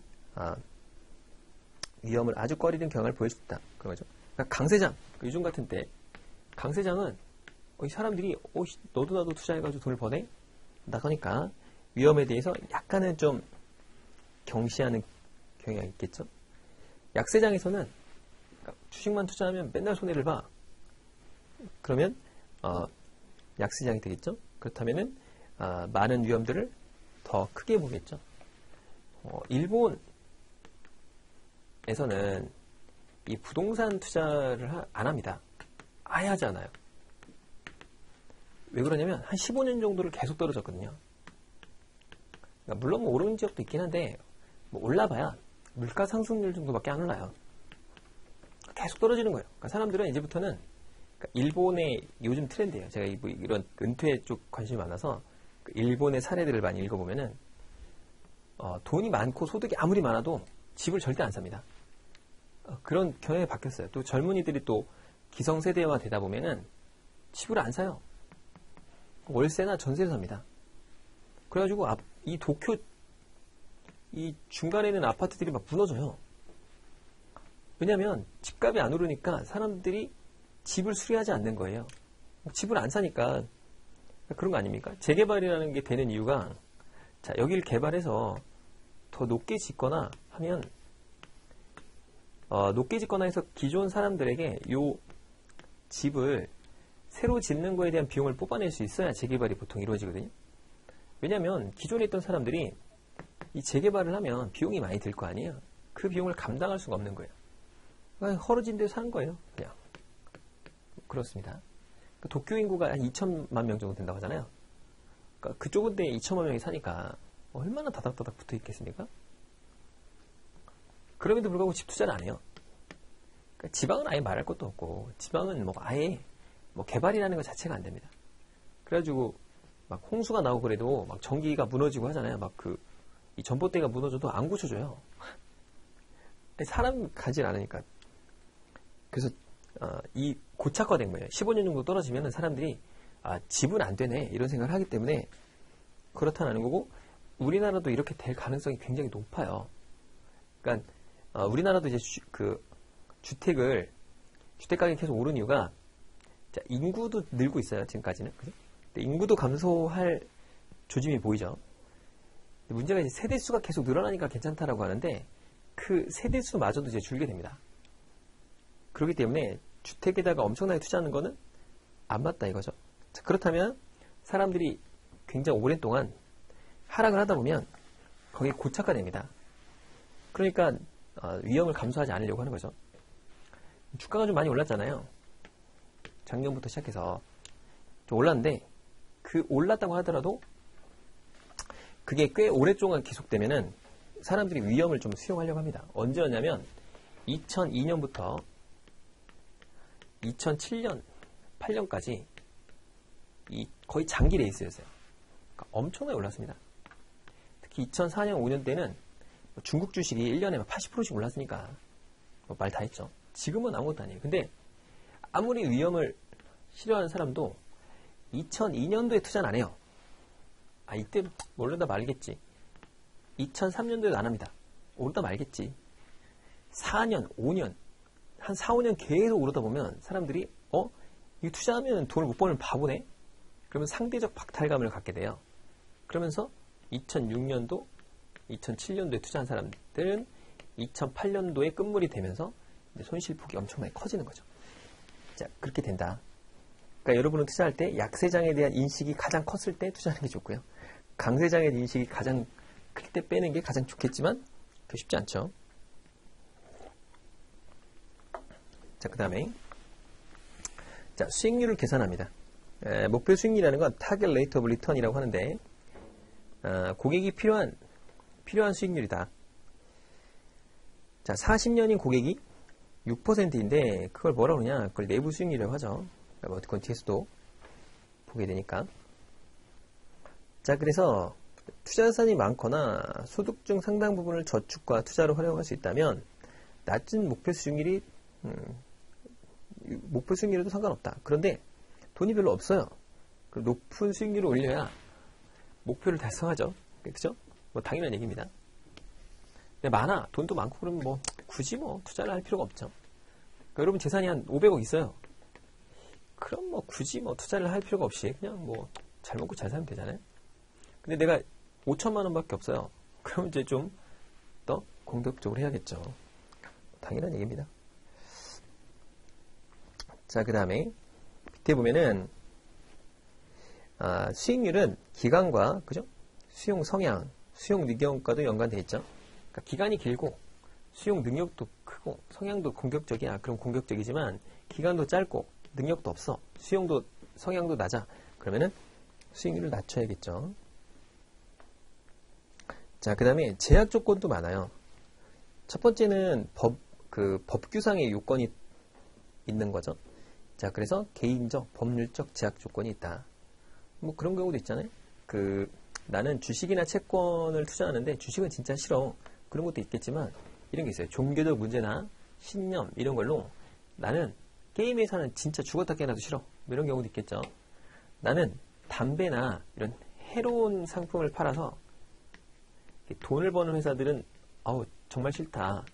위험을 아주 꺼리는 경향을 보일 수 있다. 그런 거죠. 그러니까 강세장, 요즘 같은 때 강세장은 이 사람들이 너도 나도 투자해가지고 돈을 버네? 나가니까 위험에 대해서 약간은 좀 경시하는 경향이 있겠죠. 약세장에서는 주식만 투자하면 맨날 손해를 봐. 그러면 약세장이 되겠죠. 그렇다면은 많은 위험들을 더 크게 보겠죠. 일본에서는 이 부동산 투자를 안 합니다. 아예 하지 않아요. 왜 그러냐면 한 15년 정도를 계속 떨어졌거든요. 그러니까 물론 뭐 오르는 지역도 있긴 한데 뭐 올라봐야 물가 상승률 정도밖에 안 올라요. 계속 떨어지는 거예요. 그러니까 사람들은 이제부터는 일본의 요즘 트렌드예요. 제가 이런 은퇴 쪽 관심이 많아서 일본의 사례들을 많이 읽어보면은 돈이 많고 소득이 아무리 많아도 집을 절대 안 삽니다. 그런 경향이 바뀌었어요. 또 젊은이들이 또 기성세대화 되다 보면은 집을 안 사요. 월세나 전세를 삽니다. 그래가지고 이 도쿄 이 중간에 있는 아파트들이 막 무너져요. 왜냐하면 집값이 안 오르니까 사람들이 집을 수리하지 않는 거예요. 집을 안 사니까 그런 거 아닙니까? 재개발이라는 게 되는 이유가 자, 여기를 개발해서 더 높게 짓거나 하면 높게 짓거나 해서 기존 사람들에게 요 집을 새로 짓는 거에 대한 비용을 뽑아낼 수 있어야 재개발이 보통 이루어지거든요. 왜냐하면 기존에 있던 사람들이 이 재개발을 하면 비용이 많이 들 거 아니에요. 그 비용을 감당할 수가 없는 거예요. 그러니까 허러진 데서 사는 거예요. 그냥. 그렇습니다. 도쿄 인구가 한 2천만 명 정도 된다고 하잖아요. 그러니까 그 좁은 데에 2천만 명이 사니까 얼마나 다닥다닥 붙어 있겠습니까? 그럼에도 불구하고 집 투자를 안 해요. 그러니까 지방은 아예 말할 것도 없고, 지방은 뭐 아예 뭐 개발이라는 것 자체가 안 됩니다. 그래가지고 막 홍수가 나오고 그래도 막 전기가 무너지고 하잖아요. 막 이 전봇대가 무너져도 안 고쳐줘요. 사람 가질 않으니까. 그래서 이 고착화된 거예요. 15년 정도 떨어지면 사람들이 집은 안 되네 이런 생각을 하기 때문에 그렇다는 거고, 우리나라도 이렇게 될 가능성이 굉장히 높아요. 그러니까 우리나라도 이제 주택 가격이 계속 오른 이유가, 자, 인구도 늘고 있어요. 지금까지는. 그죠? 근데 인구도 감소할 조짐이 보이죠. 문제가 이제 세대수가 계속 늘어나니까 괜찮다라고 하는데, 그 세대수마저도 이제 줄게 됩니다. 그렇기 때문에 주택에다가 엄청나게 투자하는 거는 안 맞다 이거죠. 자, 그렇다면 사람들이 굉장히 오랜 동안 하락을 하다 보면 거기에 고착화됩니다. 그러니까 위험을 감수하지 않으려고 하는 거죠. 주가가 좀 많이 올랐잖아요. 작년부터 시작해서 좀 올랐는데, 그 올랐다고 하더라도 그게 꽤 오랫동안 계속되면은 사람들이 위험을 좀 수용하려고 합니다. 언제였냐면 2002년부터 2007년, 8년까지 거의 장기 레이스였어요. 그러니까 엄청나게 올랐습니다. 특히 2004년, 5년 때는 중국 주식이 1년에 80%씩 올랐으니까 말 다 했죠. 지금은 아무것도 아니에요. 근데 아무리 위험을 싫어하는 사람도 2002년도에 투자는 안 해요. 이때 오르다 말겠지. 2003년도에도 안 합니다. 오르다 말겠지. 4년, 5년, 한 4, 5년 계속 오르다 보면 사람들이 이거 투자하면 돈을 못 버는 바보네? 그러면 상대적 박탈감을 갖게 돼요. 그러면서 2006년도, 2007년도에 투자한 사람들은 2008년도에 끝물이 되면서 손실폭이 엄청나게 커지는 거죠. 자, 그렇게 된다. 그러니까 여러분은 투자할 때 약세장에 대한 인식이 가장 컸을 때 투자하는 게 좋고요. 강세장에 대한 인식이 가장 클 때 빼는 게 가장 좋겠지만 그게 쉽지 않죠. 자, 그 다음에 수익률을 계산합니다. 목표 수익률이라는 건 Target Rate of Return이라고 하는데, 고객이 필요한 수익률이다. 자, 40년인 고객이 6%인데 그걸 뭐라고 그러냐? 그걸 내부 수익률이라고 하죠. 그건 뒤에서도 보게 되니까. 자, 그래서 투자자산이 많거나 소득 중 상당 부분을 저축과 투자로 활용할 수 있다면 낮은 목표 수익률이 목표 수익률에도 상관없다. 그런데 돈이 별로 없어요. 높은 수익률을 올려야 목표를 달성하죠. 그렇죠? 당연한 얘기입니다. 근데 많아. 돈도 많고 그러면 굳이 투자를 할 필요가 없죠. 그러니까 여러분 재산이 한 500억 있어요. 그럼 굳이 투자를 할 필요가 없이 그냥 잘 먹고 잘 살면 되잖아요. 근데 내가 5천만 원밖에 없어요. 그럼 이제 좀 더 공격적으로 해야겠죠. 당연한 얘기입니다. 자, 그 다음에 밑에 보면은 수익률은 기간과 그죠? 수용 성향, 수용 능력과도 연관되어 있죠. 그러니까 기간이 길고 수용 능력도 크고 성향도 공격적이야. 그럼 공격적이지만 기간도 짧고 능력도 없어. 수용도 성향도 낮아. 그러면은 수익률을 낮춰야겠죠. 자, 그 다음에 제약 조건도 많아요. 첫 번째는 법규상의 요건이 있는 거죠. 자, 그래서 개인적, 법률적 제약 조건이 있다. 그런 경우도 있잖아요. 나는 주식이나 채권을 투자하는데 주식은 진짜 싫어. 그런 것도 있겠지만 이런 게 있어요. 종교적 문제나 신념 이런 걸로 나는 게임 회사는 진짜 죽었다 깨어나도 싫어. 이런 경우도 있겠죠. 나는 담배나 이런 해로운 상품을 팔아서 돈을 버는 회사들은 정말 싫다.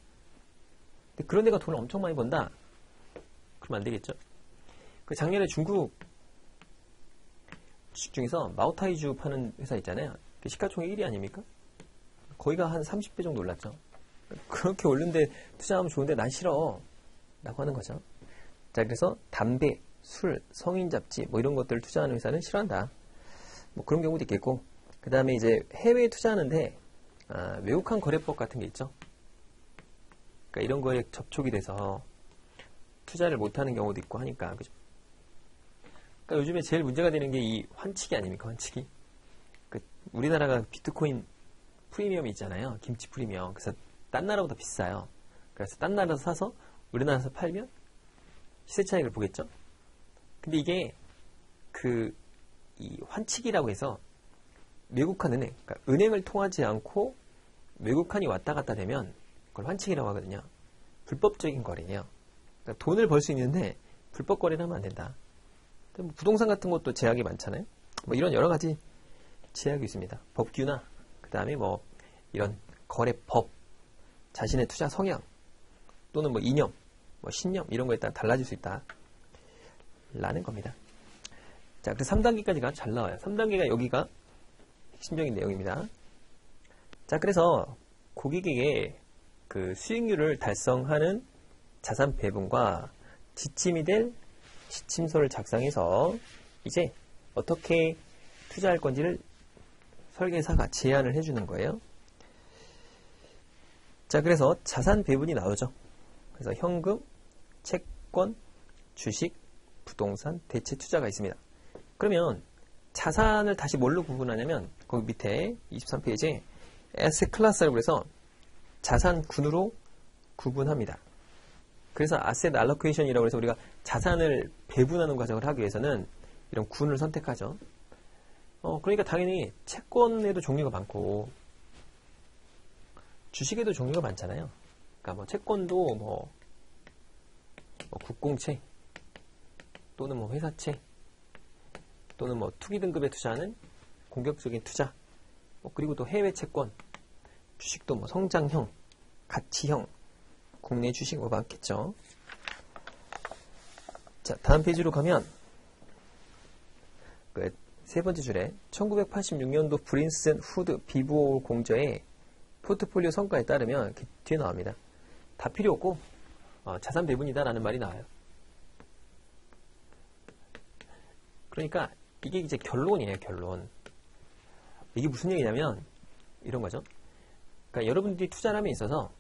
근데 그런 데가 돈을 엄청 많이 번다. 그러면 안 되겠죠. 작년에 중국 주식 중에서 마오타이주 파는 회사 있잖아요. 시가총액 1위 아닙니까? 거기가 한 30배 정도 올랐죠. 그렇게 오른데 투자하면 좋은데 난 싫어 라고 하는 거죠. 자, 그래서 담배, 술, 성인 잡지 뭐 이런 것들을 투자하는 회사는 싫어한다. 뭐 그런 경우도 있겠고, 그 다음에 이제 해외에 투자하는데 외국환 거래법 같은 게 있죠. 그러니까 이런 거에 접촉이 돼서 투자를 못하는 경우도 있고 하니까, 그죠? 그러니까 요즘에 제일 문제가 되는 게 이 환치기 아닙니까? 환치기. 그 우리나라가 비트코인 프리미엄이 있잖아요. 김치 프리미엄. 그래서 딴 나라보다 비싸요. 그래서 딴 나라에서 사서 우리나라에서 팔면 시세 차익을 보겠죠. 근데 이게 이 환치기라고 해서 외국환 은행, 그러니까 은행을 통하지 않고 외국환이 왔다 갔다 되면 그걸 환치기라고 하거든요. 불법적인 거래예요. 그러니까 돈을 벌 수 있는데 불법 거래를 하면 안 된다. 뭐 부동산 같은 것도 제약이 많잖아요. 뭐 이런 여러 가지 제약이 있습니다. 법규나 그 다음에 뭐 이런 거래법, 자신의 투자 성향 또는 뭐 이념, 뭐 신념 이런 거에 따라 달라질 수 있다 라는 겁니다. 자, 그래서 3단계까지가 잘 나와요. 3단계가 여기가 핵심적인 내용입니다. 자, 그래서 고객에게 그 수익률을 달성하는 자산 배분과 지침이 될 지침서를 작성해서 이제 어떻게 투자할 건지를 설계사가 제안을 해주는 거예요. 자, 그래서 자산 배분이 나오죠. 그래서 현금, 채권, 주식, 부동산, 대체 투자가 있습니다. 그러면 자산을 다시 뭘로 구분하냐면 거기 밑에 23페이지에 에셋 클래스라고 해서 자산군으로 구분합니다. 그래서 아셋 알로케이션이라고 해서 우리가 자산을 배분하는 과정을 하기 위해서는 이런 군을 선택하죠. 그러니까 당연히 채권에도 종류가 많고 주식에도 종류가 많잖아요. 그러니까 뭐 채권도 뭐 국공채 또는 뭐 회사채 또는 뭐 투기 등급에 투자하는 공격적인 투자, 그리고 또 해외 채권, 주식도 뭐 성장형, 가치형, 국내 주식 뭐 많겠죠. 자, 다음 페이지로 가면 그 세 번째 줄에 1986년도 브린슨 후드 비보올 공저의 포트폴리오 성과에 따르면 뒤에 나옵니다. 다 필요 없고 자산 배분이다 라는 말이 나와요. 그러니까 이게 이제 결론이에요. 결론. 이게 무슨 얘기냐면 이런 거죠. 그러니까 여러분들이 투자를 함에 있어서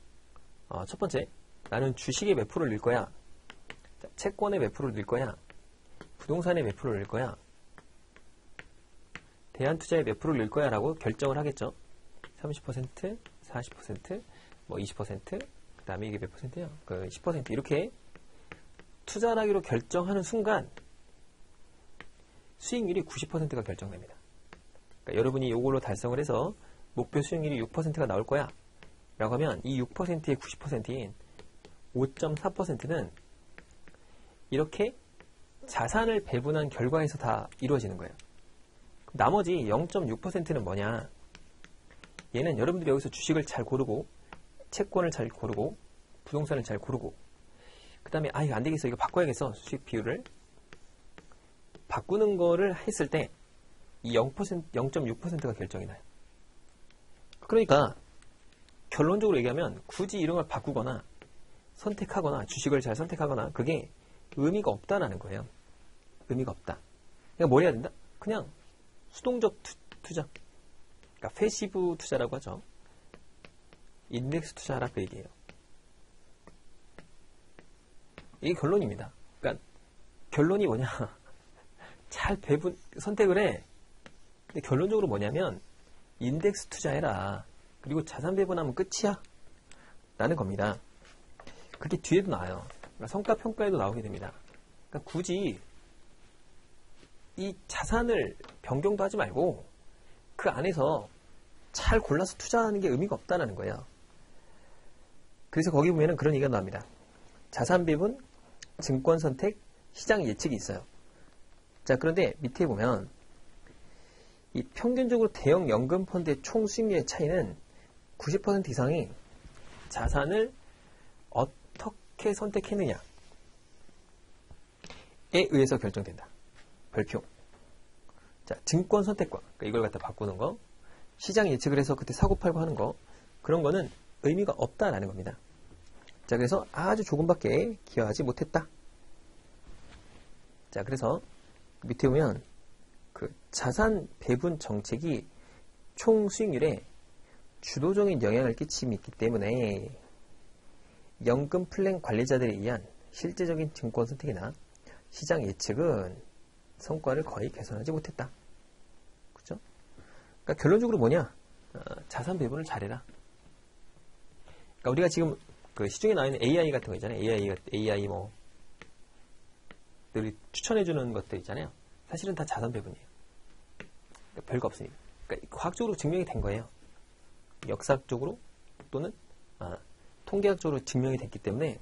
첫 번째, 나는 주식에 몇 프로를 넣을 거야, 채권에 몇 프로를 넣을 거야, 부동산에 몇 프로를 넣을 거야, 대안투자에 몇 프로를 넣을 거야 라고 결정을 하겠죠. 30%, 40%, 뭐 20%, 그 다음에 이게 몇 퍼센트예요? 그 10% 이렇게 투자를 하기로 결정하는 순간 수익률이 90%가 결정됩니다. 그러니까 여러분이 이걸로 달성을 해서 목표 수익률이 6%가 나올 거야 라고 하면 이 6%의 90%인 5.4%는 이렇게 자산을 배분한 결과에서 다 이루어지는 거예요. 나머지 0.6%는 뭐냐? 얘는 여러분들이 여기서 주식을 잘 고르고 채권을 잘 고르고 부동산을 잘 고르고 그 다음에 이거 안 되겠어, 이거 바꿔야겠어, 수익 비율을 바꾸는 거를 했을 때 이 0.6%가 결정이 나요. 그러니까 결론적으로 얘기하면 굳이 이런 걸 바꾸거나 선택하거나 주식을 잘 선택하거나 그게 의미가 없다라는 거예요. 의미가 없다. 그러니까 뭘 해야 된다? 그냥 수동적 투자. 그러니까 패시브 투자라고 하죠. 인덱스 투자하라 그 얘기예요. 이게 결론입니다. 그러니까 결론이 뭐냐? 잘 선택을 해. 근데 결론적으로 뭐냐면 인덱스 투자해라. 그리고 자산 배분하면 끝이야. 라는 겁니다. 그게 뒤에도 나와요. 그러니까 성과평가에도 나오게 됩니다. 그러니까 굳이 이 자산을 변경도 하지 말고 그 안에서 잘 골라서 투자하는 게 의미가 없다는 거예요. 그래서 거기 보면은 그런 얘기가 나옵니다. 자산 배분, 증권 선택, 시장 예측이 있어요. 자, 그런데 밑에 보면 이 평균적으로 대형 연금 펀드의 총 수익률의 차이는 90% 이상이 자산을 어떻게 선택했느냐에 의해서 결정된다. 별표. 자, 증권 선택과 그러니까 이걸 갖다 바꾸는 거, 시장 예측을 해서 그때 사고 팔고 하는 거, 그런 거는 의미가 없다라는 겁니다. 자, 그래서 아주 조금밖에 기여하지 못했다. 자, 그래서 밑에 보면 그 자산 배분 정책이 총 수익률에 주도적인 영향을 끼침이 있기 때문에 연금 플랜 관리자들에 의한 실제적인 증권 선택이나 시장 예측은 성과를 거의 개선하지 못했다. 그렇죠? 그러니까 결론적으로 뭐냐? 자산 배분을 잘해라. 그러니까 우리가 지금 그 시중에 나와 있는 AI 같은 거 있잖아요. AI 뭐 늘 추천해주는 것들 있잖아요. 사실은 다 자산 배분이에요. 그러니까 별거 없습니다. 그러니까 과학적으로 증명이 된 거예요. 역사적으로 또는 통계학적으로 증명이 됐기 때문에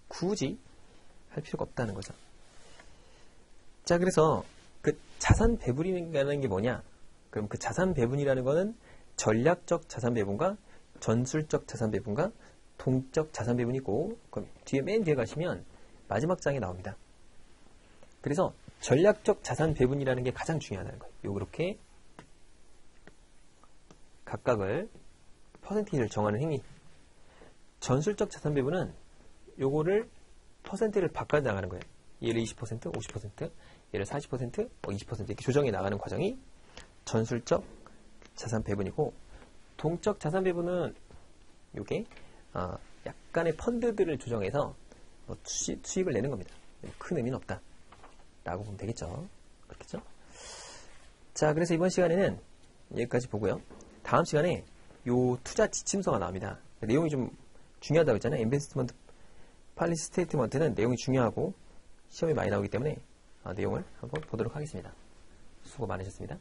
굳이 할 필요가 없다는 거죠. 자, 그래서 그 자산 배분이라는 게 뭐냐? 그럼 그 자산 배분이라는 거는 전략적 자산 배분과 전술적 자산 배분과 동적 자산 배분이고, 그럼 맨 뒤에 가시면 마지막 장에 나옵니다. 그래서 전략적 자산 배분이라는 게 가장 중요하다는 거예요. 요렇게 각각을 퍼센티지를 정하는 행위. 전술적 자산 배분은 요거를 퍼센트를 바꿔 나가는 거예요. 얘를 20%, 50%, 얘를 40%, 20% 이렇게 조정해 나가는 과정이 전술적 자산 배분이고, 동적 자산 배분은 요게 약간의 펀드들을 조정해서 수익을 내는 겁니다. 큰 의미는 없다 라고 보면 되겠죠. 그렇겠죠? 자, 그래서 이번 시간에는 여기까지 보고요. 다음 시간에 요 투자 지침서가 나옵니다. 내용이 좀 중요하다고 했잖아요. 인베스트먼트 팔리시 스테이트먼트는 내용이 중요하고 시험에 많이 나오기 때문에 내용을 한번 보도록 하겠습니다. 수고 많으셨습니다.